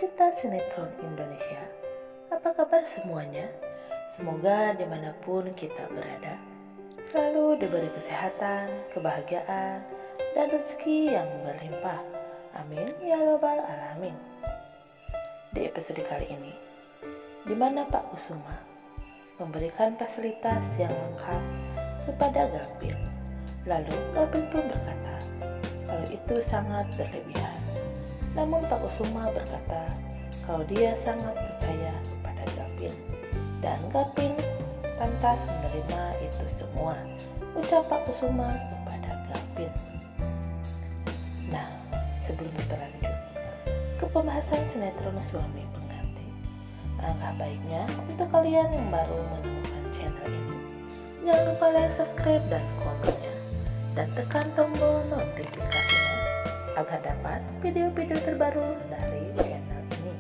pecinta sinetron Indonesia. Apa kabar semuanya? Semoga dimanapun kita berada, selalu diberi kesehatan, kebahagiaan, dan rezeki yang berlimpah. Amin ya robbal alamin. Di episode kali ini, di mana Pak Kusuma memberikan fasilitas yang lengkap kepada Gapil. Lalu Gapil pun berkata kalau itu sangat berlebihan. Namun Pak Kusuma berkata kalau dia sangat percaya kepada Gapil dan Gapil pantas menerima itu semua, ucap Pak Kusuma kepada Gapil. Nah, sebelum kita lanjut ke pembahasan sinetron Suami Pengganti, alangkah baiknya untuk kalian yang baru menemukan channel ini, jangan lupa like, subscribe, dan komennya, dan tekan tombol notifikasinya agar dapat video-video terbaru dari channel ini.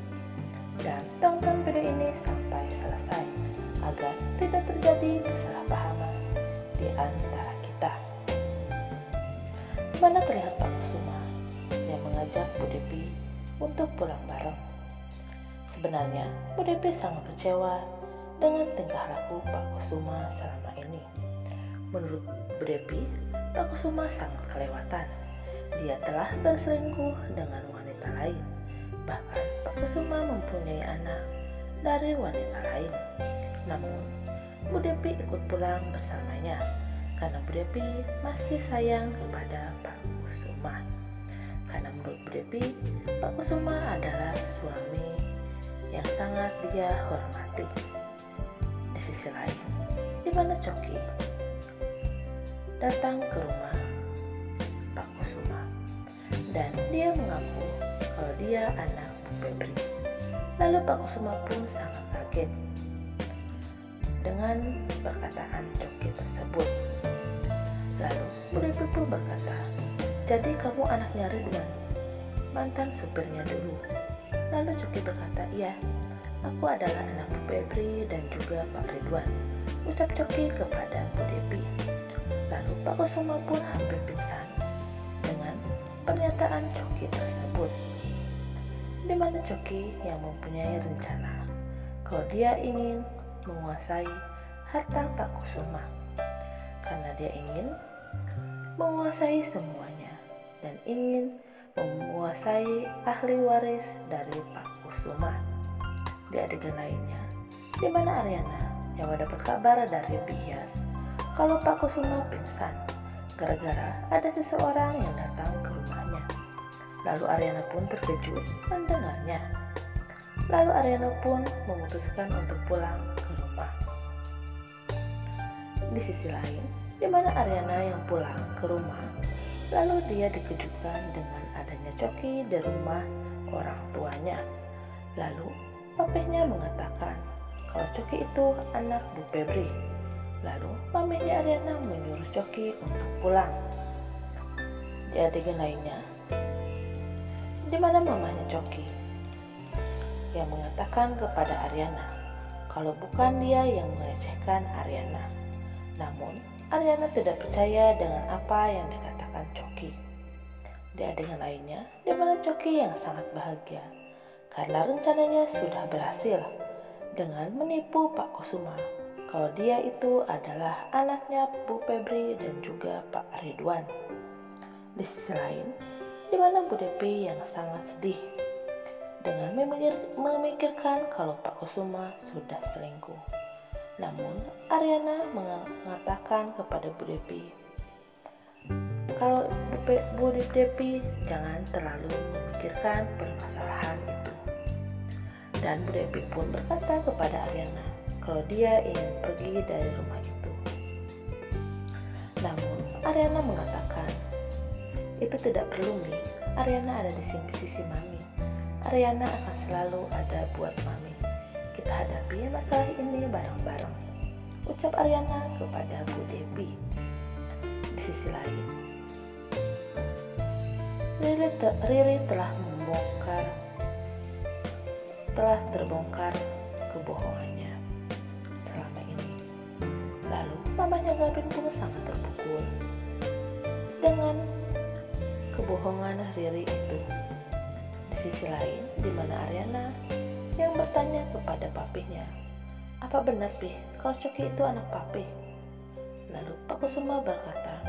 Dan tonton video ini sampai selesai agar tidak terjadi kesalahpahaman di antara kita. Mana terlihat Pak Kusuma yang mengajak Bu Depi untuk pulang bareng. Sebenarnya Bu Depi sangat kecewa dengan tingkah laku Pak Kusuma selama ini. Menurut Bu Depi, Pak Kusuma sangat kelewatan. Dia telah berselingkuh dengan wanita lain. Bahkan Pak Kusuma mempunyai anak dari wanita lain. Namun Bu Depi ikut pulang bersamanya karena Bu Depi masih sayang kepada Pak Kusuma. Karena menurut Bu Depi, Pak Kusuma adalah suami yang sangat dia hormati. Di sisi lain, di mana Coki datang ke rumah Pak Kusuma dan dia mengaku kalau dia anak Bu Febri. Lalu Pak Kusuma pun sangat kaget dengan perkataan Coki tersebut. Lalu Bu Depi pun berkata, jadi kamu anaknya Ridwan, mantan supirnya dulu. Lalu Coki berkata, iya, aku adalah anak Bu Febri dan juga Pak Ridwan, ucap Coki kepada Bu Depi. Lalu Pak Kusuma pun hampir pingsan dengan pernyataan Coki tersebut. Di mana Coki yang mempunyai rencana kalau dia ingin menguasai harta Pak Kusuma karena dia ingin menguasai semuanya dan ingin menguasai ahli waris dari Pak Kusuma. Di adegan lainnya, di mana Aryana yang mendapat kabar dari bias kalau Pak Kusuma pingsan gara-gara ada seseorang yang datang ke rumahnya. Lalu Aryana pun terkejut mendengarnya. Lalu Aryana pun memutuskan untuk pulang ke rumah. Di sisi lain, di mana Aryana yang pulang ke rumah, lalu dia dikejutkan dengan adanya Coki di rumah orang tuanya. Lalu papehnya mengatakan kalau Coki itu anak Bu Febri. Lalu mamanya Aryana menyuruh Coki untuk pulang. Di adegan lainnya, di mana mamanya Coki yang mengatakan kepada Aryana kalau bukan dia yang melecehkan Aryana. Namun Aryana tidak percaya dengan apa yang dikatakan Coki. Di adegan lainnya, di mana Coki yang sangat bahagia karena rencananya sudah berhasil dengan menipu Pak Kusuma kalau dia itu adalah anaknya Bu Febri dan juga Pak Ridwan. Di sisi lain, di mana Bu Depi yang sangat sedih dengan memikirkan kalau Pak Kusuma sudah selingkuh. Namun Aryana mengatakan kepada Bu Depi kalau Bu Depi jangan terlalu memikirkan permasalahan itu. Dan Bu Depi pun berkata kepada Aryana kalau dia ingin pergi dari rumah itu. Namun Aryana mengatakan itu tidak perlu, Mi. Aryana ada di sisi Mami. Aryana akan selalu ada buat Mami. Kita hadapi masalah ini bareng-bareng, ucap Aryana kepada Bu Depi. Di sisi lain, Riri telah terbongkar kebohongannya selama ini. Lalu mamanya Gapil pun sangat terpukul dengan kebohongan Riri itu. Di sisi lain, di mana Ariana yang bertanya kepada papihnya, "Apa benar, Pi, kalau Coki itu anak papi?" Lalu Pak Kusuma berkata,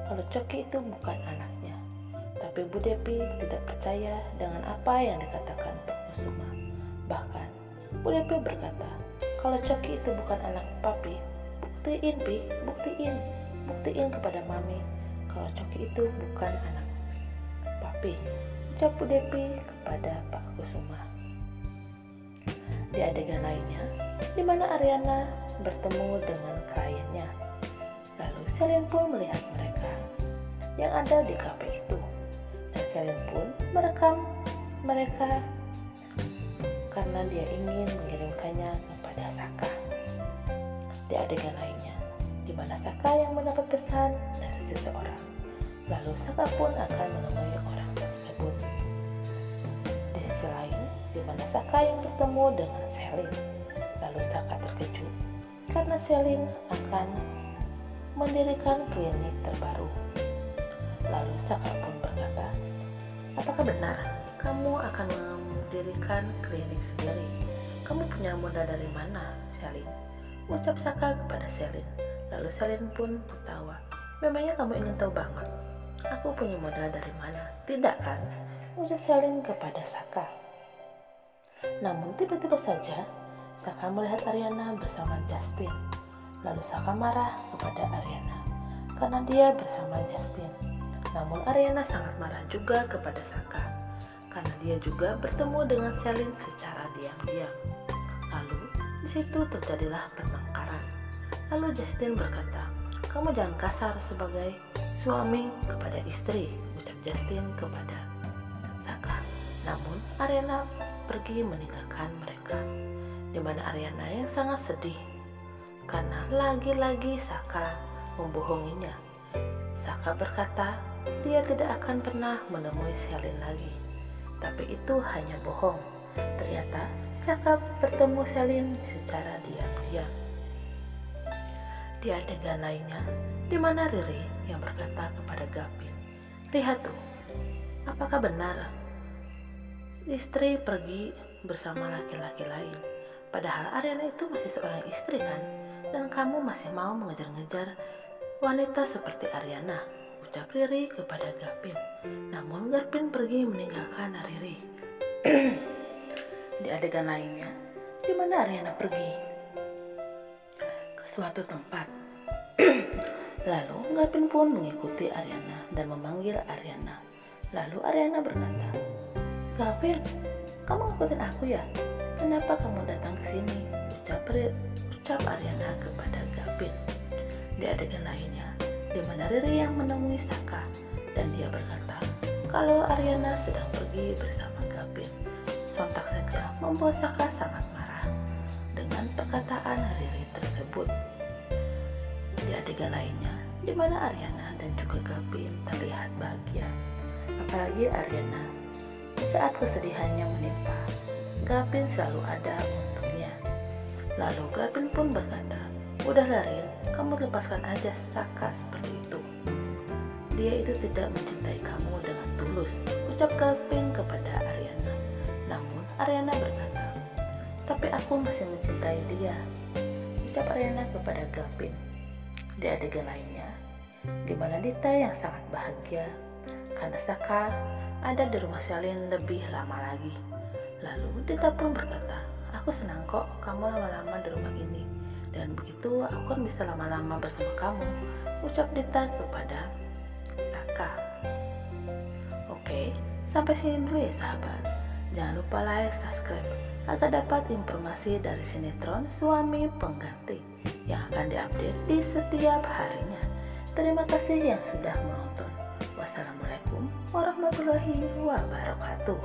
kalau Coki itu bukan anaknya. Tapi Bu Depi tidak percaya dengan apa yang dikatakan Pak Kusuma. Bahkan Bu Depi berkata, kalau Coki itu bukan anak papi, buktiin, Pi, buktiin kepada Mami kalau Coki itu bukan anak papi, ucap Bu Depi kepada Pak Kusuma. Di adegan lainnya, di mana Ariana bertemu dengan kliennya, lalu Selin pun melihat mereka yang ada di kafe itu, dan Selin pun merekam mereka karena dia ingin mengirimkannya kepada Saka. Di adegan lainnya, di mana Saka yang mendapat pesan dari seseorang, lalu Saka pun akan menemui orang tersebut. Di sisi lain, di mana Saka yang bertemu dengan Selin, lalu Saka terkejut karena Selin akan mendirikan klinik terbaru. Lalu Saka pun berkata, "Apakah benar kamu akan mendirikan klinik sendiri? Kamu punya modal dari mana, Selin?" ucap Saka kepada Selin. Lalu Selin pun tertawa. "Memangnya kamu ingin tahu banget? Aku punya modal dari mana? Tidak kan?" ucap Selin kepada Saka. Namun tiba-tiba saja Saka melihat Ariana bersama Justin. Lalu Saka marah kepada Ariana karena dia bersama Justin. Namun Ariana sangat marah juga kepada Saka karena dia juga bertemu dengan Selin secara diam-diam. Lalu di situ terjadilah pertengkaran. Lalu Justin berkata, "Kamu jangan kasar sebagai suami kepada istri," ucap Justin kepada Saka. Namun Ariana pergi meninggalkan mereka, di mana Ariana yang sangat sedih karena lagi-lagi Saka membohonginya. Saka berkata dia tidak akan pernah menemui Selin lagi, tapi itu hanya bohong. Ternyata Saka bertemu Selin secara diam-diam. Di adegan lainnya, di mana Riri yang berkata kepada Gavin, "Lihat tuh, apakah benar istri pergi bersama laki-laki lain? Padahal Ariana itu masih seorang istri kan? Dan kamu masih mau mengejar-ngejar wanita seperti Ariana," ucap Riri kepada Gavin. Namun Gavin pergi meninggalkan Riri. Di adegan lainnya, di mana Ariana pergi ke suatu tempat. Lalu Gavin pun mengikuti Ariana dan memanggil Ariana. Lalu Ariana berkata, "Gavin, kamu ngikutin aku ya? Kenapa kamu datang ke sini?" ucap Ariana kepada Gavin. Di adegan lainnya, di mana Riri yang menemui Saka dan dia berkata kalau Ariana sedang pergi bersama Gavin. Sontak saja membuat Saka sangat marah dengan perkataan Riri tersebut. Di adegan lainnya, di mana Ariana dan juga Gavin terlihat bahagia. Apalagi Ariana, saat kesedihannya menimpa, Gavin selalu ada untuknya. Lalu Gavin pun berkata, "Udahlah Rin, kamu lepaskan aja Saka seperti itu. Dia itu tidak mencintai kamu dengan tulus," ucap Gavin kepada Ariana. Namun Ariana berkata, "Tapi aku masih mencintai dia," ucap Ariana kepada Gavin. Di adegan lainnya, di mana Dita yang sangat bahagia karena Saka ada di rumah Selin lebih lama lagi. Lalu Dita pun berkata, "Aku senang kok kamu lama-lama di rumah ini, dan begitu aku kan bisa lama-lama bersama kamu," ucap Dita kepada Saka. Oke, sampai sini dulu ya sahabat. Jangan lupa like, subscribe agar dapat informasi dari sinetron Suami Pengganti yang akan diupdate di setiap harinya. Terima kasih yang sudah menonton. Wassalamualaikum warahmatullahi wabarakatuh.